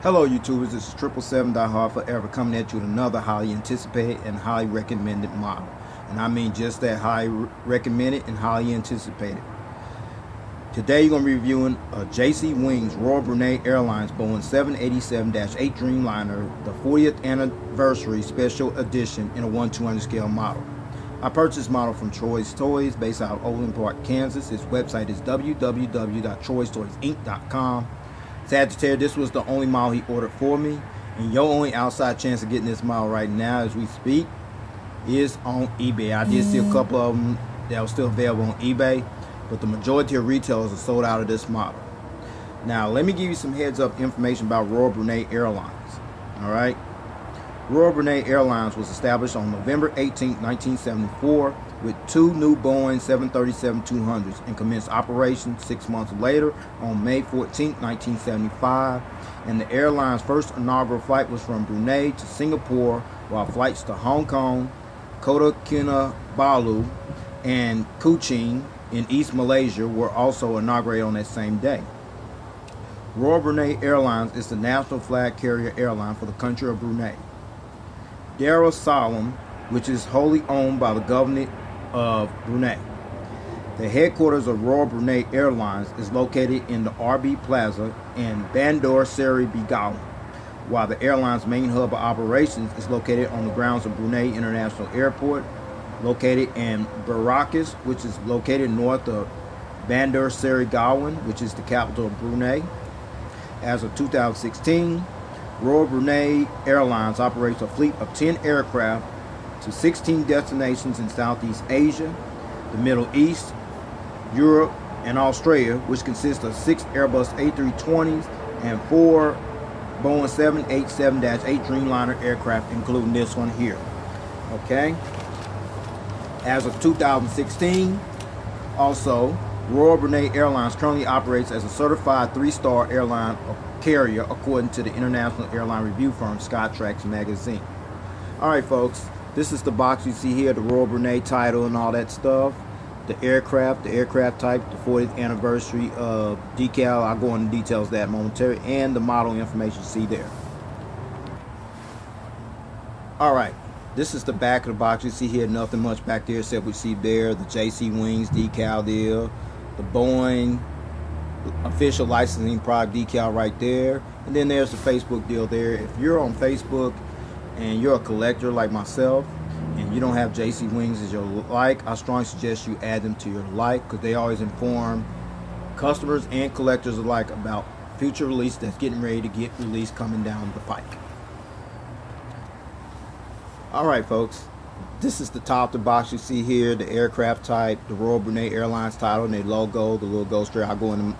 Hello YouTubers, this is 777-However coming at you with another highly anticipated and highly recommended model. And I mean just that, highly recommended and highly anticipated. Today you're going to be reviewing a JC Wings Royal Brunei Airlines Boeing 787-8 Dreamliner, the 40th Anniversary Special Edition in a 1/200 scale model. I purchased this model from Troy's Toys based out of Overland Park, Kansas. Its website is www.troystoysinc.com. Sagittarius, this was the only model he ordered for me, and your only outside chance of getting this model right now as we speak is on eBay. I did see a couple of them that were still available on eBay, but the majority of retailers are sold out of this model. Now let me give you some heads up information about Royal Brunei Airlines. Alright, Royal Brunei Airlines was established on November 18, 1974 with two new Boeing 737-200s and commenced operations 6 months later on May 14, 1975. And the airline's first inaugural flight was from Brunei to Singapore, while flights to Hong Kong, Kota Kinabalu, and Kuching in East Malaysia were also inaugurated on that same day. Royal Brunei Airlines is the national flag carrier airline for the country of Brunei. Darussalam, which is wholly owned by the government of Brunei. The headquarters of Royal Brunei Airlines is located in the RB Plaza in Bandar Seri Begawan, while the airline's main hub of operations is located on the grounds of Brunei International Airport, located in Barrakas, which is located north of Bandar Seri Begawan, which is the capital of Brunei. As of 2016, Royal Brunei Airlines operates a fleet of 10 aircraft to 16 destinations in Southeast Asia, the Middle East, Europe, and Australia, which consists of 6 Airbus A320s and 4 Boeing 787-8 Dreamliner aircraft, including this one here. Okay. As of 2016, also, Royal Brunei Airlines currently operates as a certified 3-star airline carrier according to the international airline review firm Skytrax magazine. Alright folks, this is the box you see here, the Royal Brunei title and all that stuff, the aircraft type, the 40th anniversary decal. I'll go into details of that momentarily, and the model information you see there. Alright, this is the back of the box. You see here nothing much back there except we see there the JC Wings decal deal, the Boeing official licensing product decal right there, and then there's the Facebook deal there. If you're on Facebook and you're a collector like myself and you don't have JC Wings as your like, I strongly suggest you add them to your like, because they always inform customers and collectors alike about future release that's getting ready to get released coming down the pike. Alright folks, this is the top of the box you see here, the aircraft type, the Royal Brunei Airlines title, and their logo, the little ghost strip. I'll go into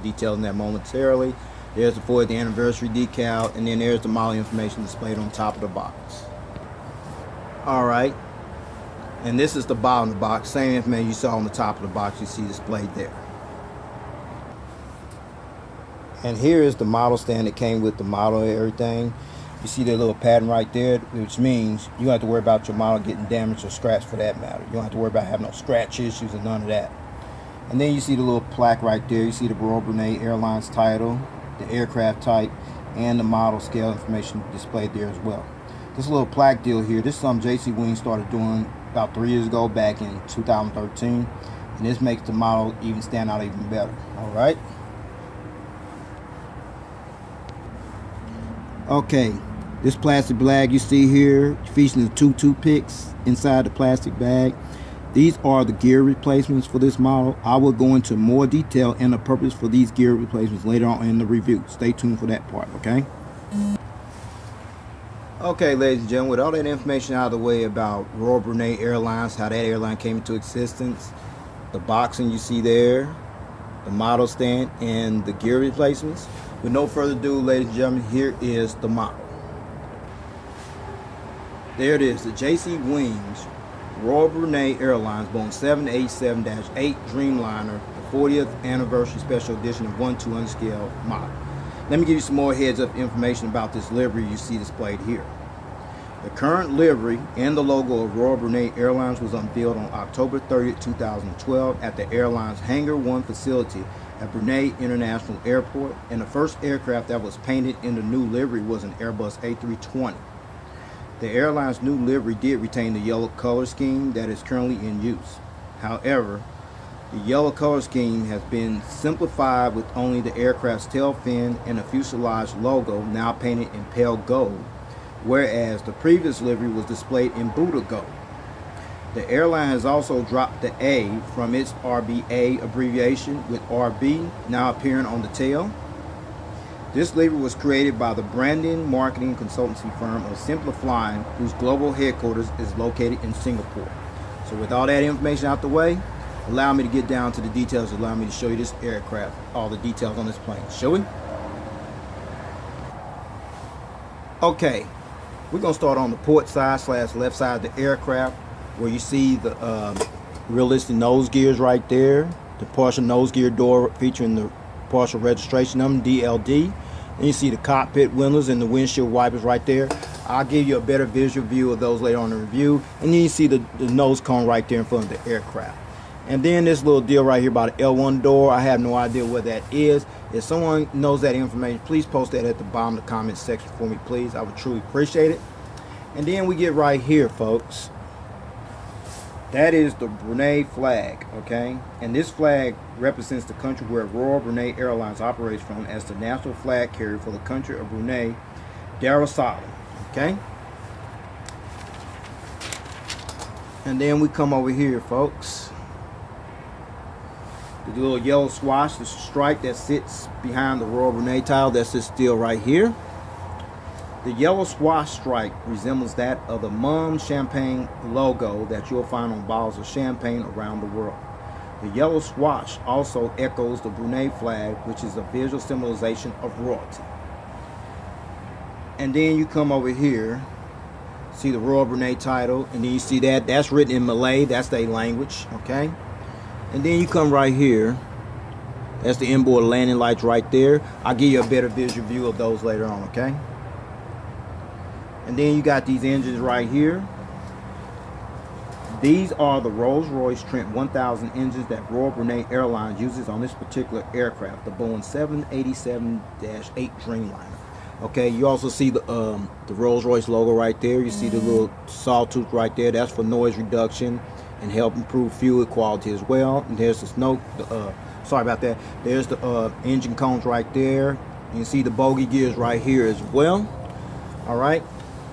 detail in that momentarily. There's the 40th anniversary decal, and then there's the model information displayed on top of the box. Alright, and this is the bottom of the box, same information you saw on the top of the box you see displayed there. And here is the model stand that came with the model and everything. You see that little pattern right there, which means you don't have to worry about your model getting damaged or scratched for that matter. You don't have to worry about having no scratch issues and none of that. And then you see the little plaque right there. You see the Royal Brunei Airlines title, the aircraft type, and the model scale information displayed there as well. This little plaque deal here, this is something JC Wings started doing about 3 years ago, back in 2013. And this makes the model even stand out even better. Alright. Okay. This plastic bag you see here featuring the 2 toothpicks inside the plastic bag. These are the gear replacements for this model. I will go into more detail and the purpose for these gear replacements later on in the review. Stay tuned for that part, okay? Okay, ladies and gentlemen, with all that information out of the way about Royal Brunei Airlines, how that airline came into existence, the boxing you see there, the model stand, and the gear replacements, with no further ado, ladies and gentlemen, here is the model. There it is, the JC Wings Royal Brunei Airlines Boeing 787-8 Dreamliner, the 40th Anniversary Special Edition of 1/200 scale model. Let me give you some more heads up information about this livery you see displayed here. The current livery and the logo of Royal Brunei Airlines was unveiled on October 30, 2012 at the airline's Hangar 1 facility at Brunei International Airport, and the first aircraft that was painted in the new livery was an Airbus A320. The airline's new livery did retain the yellow color scheme that is currently in use. However, the yellow color scheme has been simplified with only the aircraft's tail fin and the fuselage logo now painted in pale gold, whereas the previous livery was displayed in Buddha gold. The airline has also dropped the A from its RBA abbreviation, with RB now appearing on the tail. This livery was created by the branding marketing consultancy firm of Simpliflying, whose global headquarters is located in Singapore. So with all that information out the way, allow me to get down to the details. Allow me to show you this aircraft, all the details on this plane. Shall we? Okay, we're going to start on the port side / left side of the aircraft, where you see the realistic nose gears right there, the partial nose gear door featuring the partial registration number, DLD. And you see the cockpit windows and the windshield wipers right there. I'll give you a better visual view of those later on in the review. And then you see the nose cone right there in front of the aircraft. And then this little deal right here about the L1 door, I have no idea what that is. If someone knows that information, please post that at the bottom of the comment section for me, please. I would truly appreciate it. And then we get right here, folks. That is the Brunei flag, okay? And this flag represents the country where Royal Brunei Airlines operates from as the national flag carrier for the country of Brunei Darussalam, okay? And then we come over here, folks. The little yellow swash, the stripe that sits behind the Royal Brunei tile, that sits still right here. The yellow swash stripe resembles that of the Mum Champagne logo that you'll find on bottles of champagne around the world. The yellow swash also echoes the Brunei flag, which is a visual symbolization of royalty. And then you come over here, see the Royal Brunei title, and then you see that's written in Malay, that's their language, okay? And then you come right here, that's the inboard landing lights right there. I'll give you a better visual view of those later on, okay? And then you got these engines right here. These are the Rolls-Royce Trent 1000 engines that Royal Brunei Airlines uses on this particular aircraft, the Boeing 787-8 Dreamliner. Okay, you also see the Rolls-Royce logo right there. You see the little sawtooth right there. That's for noise reduction and help improve fuel quality as well. And there's the snow. Sorry about that. There's the engine cones right there. You can see the bogey gears right here as well. All right.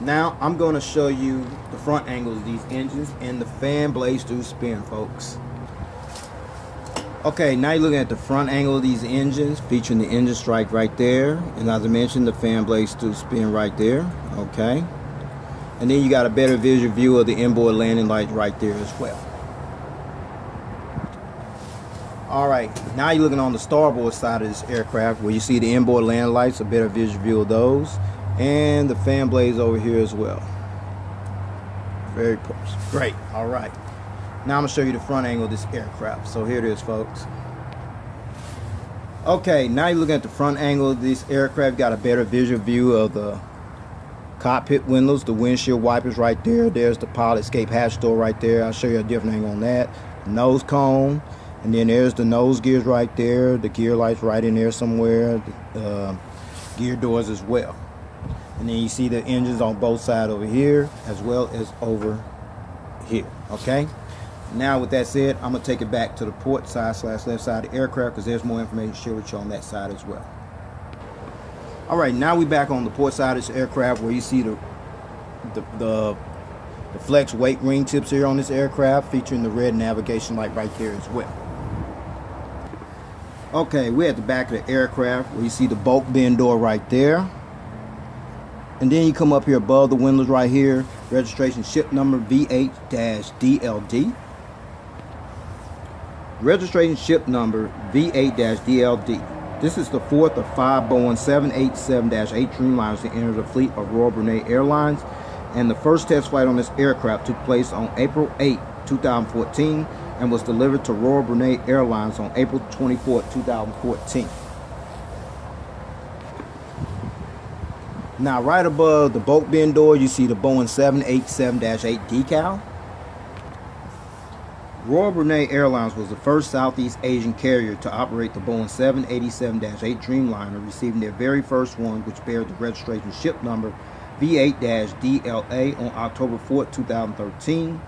Now I'm going to show you the front angles of these engines, and the fan blades do spin, folks. Okay, now you're looking at the front angle of these engines, featuring the engine strike right there, and as I mentioned, the fan blades do spin right there. Okay, and then you got a better visual view of the inboard landing light right there as well. Alright, now you're looking on the starboard side of this aircraft, where you see the inboard landing lights, a better visual view of those, and the fan blades over here as well. Very great. Alright, now I'm going to show you the front angle of this aircraft. So here it is, folks. Okay, now you're looking at the front angle of this aircraft. Got a better visual view of the cockpit windows, the windshield wipers right there. There's the pilot escape hatch door right there. I'll show you a different angle on that. The nose cone, and then there's the nose gears right there. The gear lights right in there somewhere. The gear doors as well. And then you see the engines on both sides over here as well as over here. Okay, now with that said, I'm going to take it back to the port side / left side of the aircraft, because there's more information to share with you on that side as well. Alright, now we're back on the port side of this aircraft, where you see the flex weight ring tips here on this aircraft, featuring the red navigation light right there as well. Okay, we're at the back of the aircraft, where you see the bulk bin door right there. And then you come up here above the windows right here, registration ship number V8-DLD. Registration ship number V8-DLD. This is the fourth of 5 Boeing 787-8 Dreamliners to enter the fleet of Royal Brunei Airlines, and the first test flight on this aircraft took place on April 8, 2014, and was delivered to Royal Brunei Airlines on April 24, 2014. Now, right above the boat bin door, you see the Boeing 787-8 decal. Royal Brunei Airlines was the first Southeast Asian carrier to operate the Boeing 787-8 Dreamliner, receiving their very first one, which bears the registration ship number V8-DLA on October 4, 2013.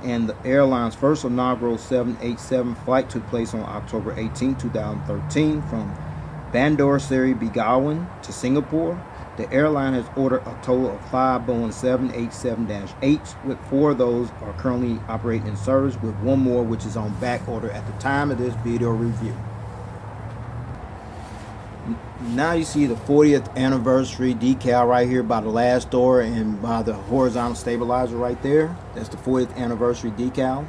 And the airline's first inaugural 787 flight took place on October 18, 2013 from Bandar Seri Begawan to Singapore. The airline has ordered a total of 5 Boeing 787-8s, with 4 of those are currently operating in service, with 1 more which is on back order at the time of this video review. Now you see the 40th anniversary decal right here by the last door and by the horizontal stabilizer right there. That's the 40th anniversary decal.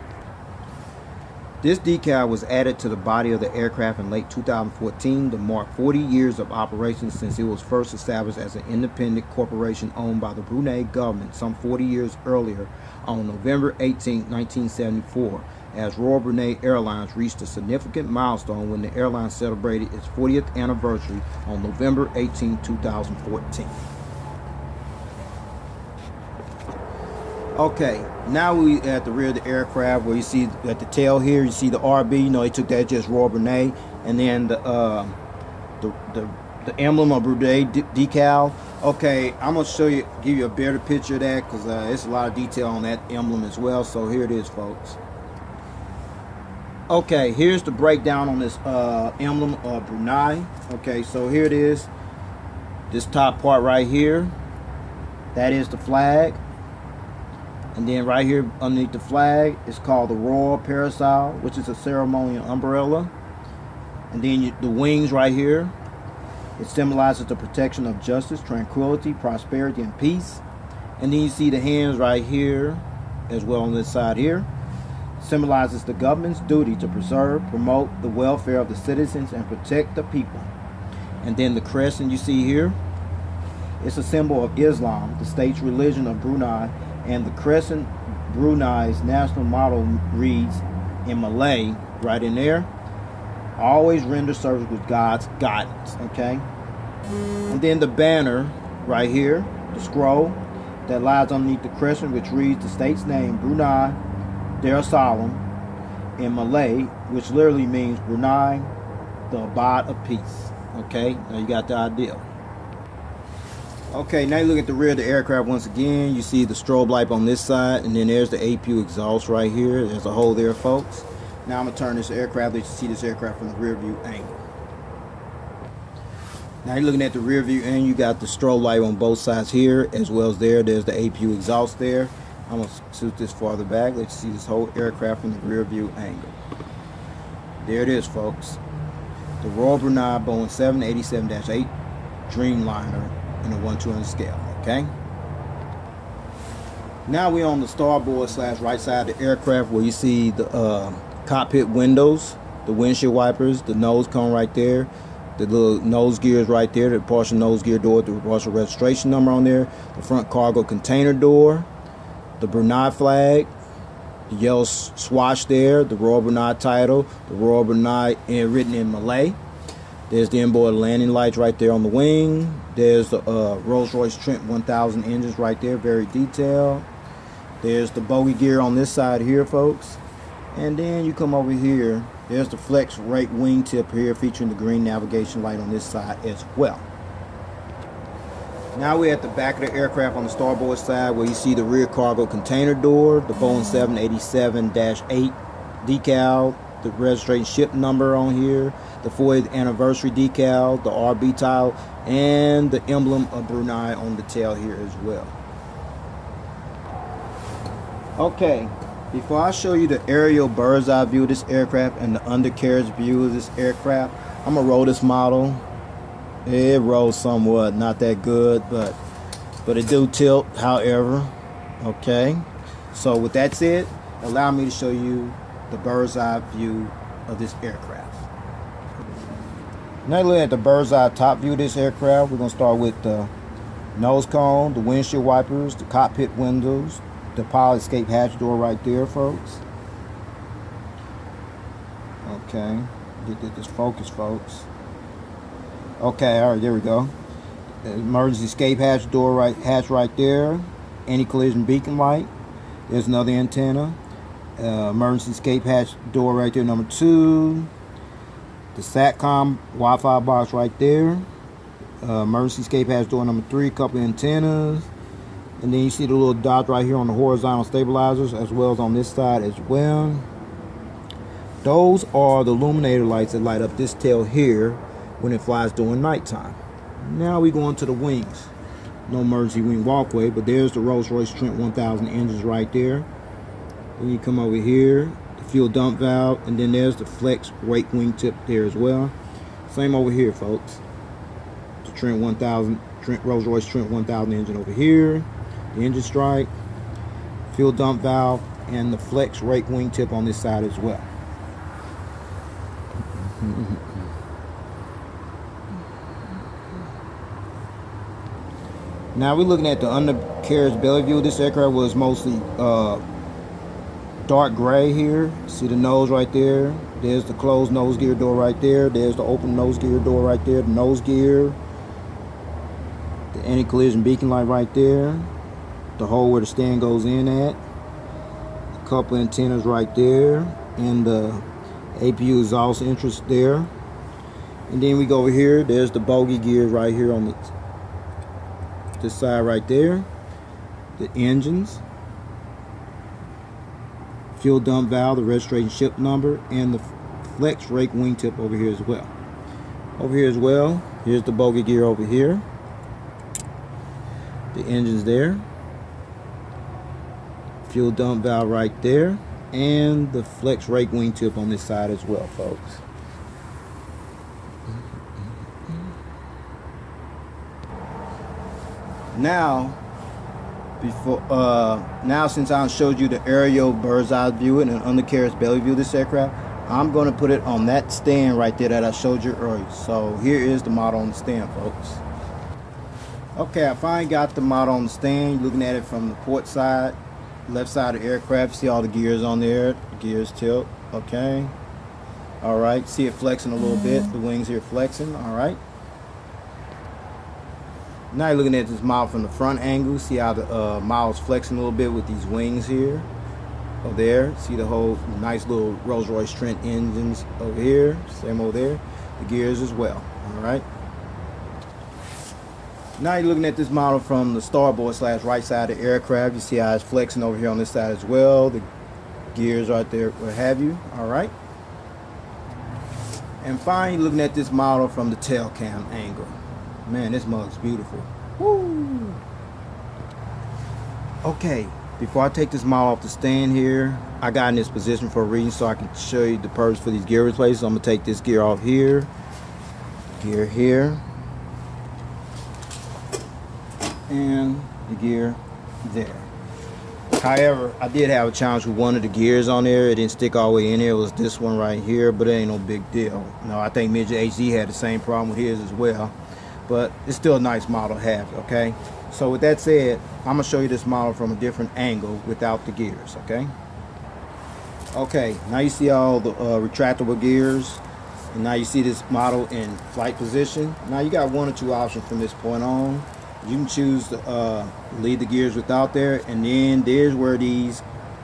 This decal was added to the body of the aircraft in late 2014 to mark 40 years of operation since it was first established as an independent corporation owned by the Brunei government some 40 years earlier on November 18, 1974, as Royal Brunei Airlines reached a significant milestone when the airline celebrated its 40th anniversary on November 18, 2014. Okay, now we at the rear of the aircraft where you see at the tail here, you see the RB, you know, they took that just Royal Brunei, and then the emblem of Brunei decal. Okay, I'm gonna show you, give you a better picture of that because it's a lot of detail on that emblem as well. So here it is, folks. Okay, here's the breakdown on this emblem of Brunei. Okay, so here it is. This top part right here, that is the flag. And then right here underneath the flag is called the Royal Parasol, which is a ceremonial umbrella. And then the wings right here, it symbolizes the protection of justice, tranquility, prosperity, and peace. And then you see the hands right here, as well on this side here, symbolizes the government's duty to preserve, promote the welfare of the citizens, and protect the people. And then the crescent you see here, it's a symbol of Islam, the state's religion of Brunei. And the crescent, Brunei's national motto, reads in Malay right in there, always render service with God's guidance. Okay, and then the banner right here, the scroll that lies underneath the crescent, which reads the state's name, Brunei Darussalam, in Malay, which literally means Brunei, the abode of peace. Okay, now you got the idea. Okay, now you look at the rear of the aircraft once again. You see the strobe light on this side, and then there's the APU exhaust right here. There's a hole there, folks. Now I'm going to turn this aircraft, let you see this aircraft from the rear view angle. Now you're looking at the rear view and you got the strobe light on both sides here, as well as there's the APU exhaust there. I'm going to shoot this farther back, let you see this whole aircraft from the rear view angle. There it is, folks. The Royal Brunei Boeing 787-8 Dreamliner in a 1/200 scale. Okay, now we're on the starboard / right side of the aircraft where you see the cockpit windows, the windshield wipers, the nose cone right there, the little nose gears right there, the partial nose gear door, the partial registration number on there, the front cargo container door, the Brunei flag, the yellow swatch there, the Royal Brunei title, the Royal Brunei written in Malay. There's the inboard landing lights right there on the wing. There's the Rolls-Royce Trent 1000 engines right there, very detailed. There's the bogey gear on this side here, folks. And then you come over here, there's the flex rate wingtip here featuring the green navigation light on this side as well. Now we're at the back of the aircraft on the starboard side where you see the rear cargo container door, the Boeing 787-8 decal, the registration ship number on here, the 40th anniversary decal, the RB tile, and the emblem of Brunei on the tail here as well. Okay, before I show you the aerial bird's eye view of this aircraft and the undercarriage view of this aircraft, I'm gonna roll this model. It rolls somewhat, not that good, but it do tilt, however. Okay, so with that said, allow me to show you the bird's eye view of this aircraft. Now looking at the bird's eye top view of this aircraft, we're going to start with the nose cone, the windshield wipers, the cockpit windows, the pilot escape hatch door right there, folks. Okay, get this focus, folks. Okay, all right, there we go. Emergency escape hatch door hatch right there. Anti-collision beacon light. There's another antenna. Emergency escape hatch door right there, number 2. The SATCOM Wi-Fi box right there. Emergency escape hatch door number 3. Couple of antennas. And then you see the little dots right here on the horizontal stabilizers, as well as on this side as well. Those are the illuminator lights that light up this tail here when it flies during nighttime. Now we go into the wings. No emergency wing walkway, but there's the Rolls-Royce Trent 1000 engines right there. Then you come over here, the fuel dump valve, and then there's the flex rake wingtip there as well. Same over here, folks. The Trent 1000, Rolls-Royce Trent 1000 engine over here. The engine stripe, fuel dump valve, and the flex rake wingtip on this side as well. Now we're looking at the undercarriage belly view. This aircraft was mostly dark gray here. See the nose right there. There's the closed nose gear door right there. There's the open nose gear door right there. The nose gear. The anti-collision beacon light right there. The hole where the stand goes in at. A couple antennas right there. And the APU exhaust entrance there. And then we go over here. There's the bogey gear right here on this side right there. The engines. Fuel dump valve, the registration ship number, and the flex rake wingtip over here as well. Over here as well, here's the bogey gear over here. The engines there. Fuel dump valve right there. And the flex rake wingtip on this side as well, folks. Now, since I showed you the aerial bird's eye view and an undercarriage belly view of this aircraft, I'm going to put it on that stand right there that I showed you earlier. So here is the model on the stand, folks. Okay, I finally got the model on the stand. You're looking at it from the port side, left side of the aircraft. See all the gears on there. The gears tilt. Okay. All right. See it flexing a little bit. The wings here flexing. All right. Now you're looking at this model from the front angle. See how the model's flexing a little bit with these wings here. Over there. See the whole nice little Rolls-Royce Trent engines over here. Same over there. The gears as well. All right. Now you're looking at this model from the starboard / right side of the aircraft. You see how it's flexing over here on this side as well. The gears right there, what have you. All right. And finally, looking at this model from the tail cam angle. Man, this mug's beautiful. Woo! Okay, before I take this model off the stand here, I got in this position for a reason so I can show you the purpose for these gear replacements. So I'm going to take this gear off here. Gear here. And the gear there. However, I did have a challenge with one of the gears on there. It didn't stick all the way in there. It was this one right here, but it ain't no big deal. No, I think Midget HD had the same problem with his as well. But it's still a nice model to have, okay? So with that said, I'm going to show you this model from a different angle without the gears, okay? Okay, now you see all the retractable gears. And now you see this model in flight position. Now you got one or two options from this point on. You can choose to leave the gears without there, and then there's where these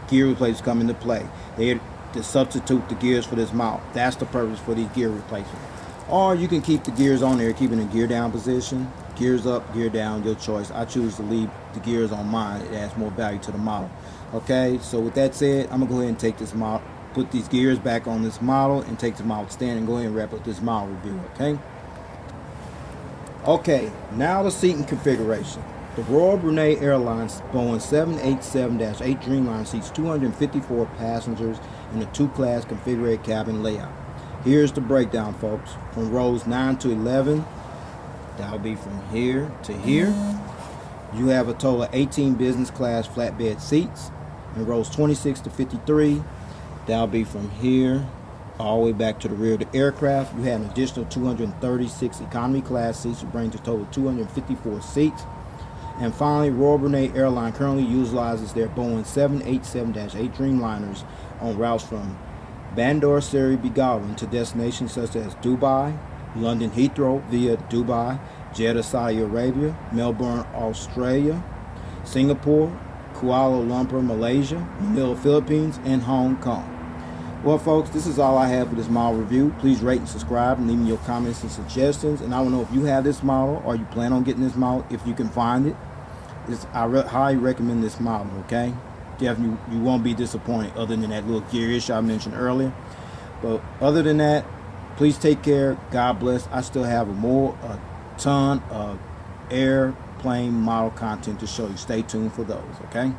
gear replacements come into play. They're to substitute the gears for this model. That's the purpose for these gear replacements. Or you can keep the gears on there, keeping in gear down position. Gears up, gear down, your choice. I choose to leave the gears on mine. It adds more value to the model. Okay, so with that said, I'm gonna go ahead and take this model, put these gears back on this model, and take the model stand and go ahead and wrap up this model review. Okay. Okay, now the seating configuration. The Royal Brunei Airlines Boeing 787-8 Dreamliner seats 254 passengers in a two-class configured cabin layout. Here's the breakdown, folks. From rows 9 to 11, that'll be from here to here. You have a total of 18 business class flatbed seats. In rows 26 to 53, that'll be from here all the way back to the rear of the aircraft. You have an additional 236 economy class seats, which brings a total of 254 seats. And finally, Royal Brunei Airline currently utilizes their Boeing 787-8 Dreamliners on routes from Bandar Seri Begawan to destinations such as Dubai, London Heathrow via Dubai, Jeddah, Saudi Arabia, Melbourne, Australia, Singapore, Kuala Lumpur, Malaysia, Manila, Philippines, and Hong Kong. Well, folks, this is all I have for this model review. Please rate and subscribe and leave me your comments and suggestions. And I want to know if you have this model or you plan on getting this model, if you can find it. I highly recommend this model, okay? Definitely, you won't be disappointed other than that little gear issue I mentioned earlier. But other than that, please take care. God bless. I still have a ton of airplane model content to show you. Stay tuned for those, okay?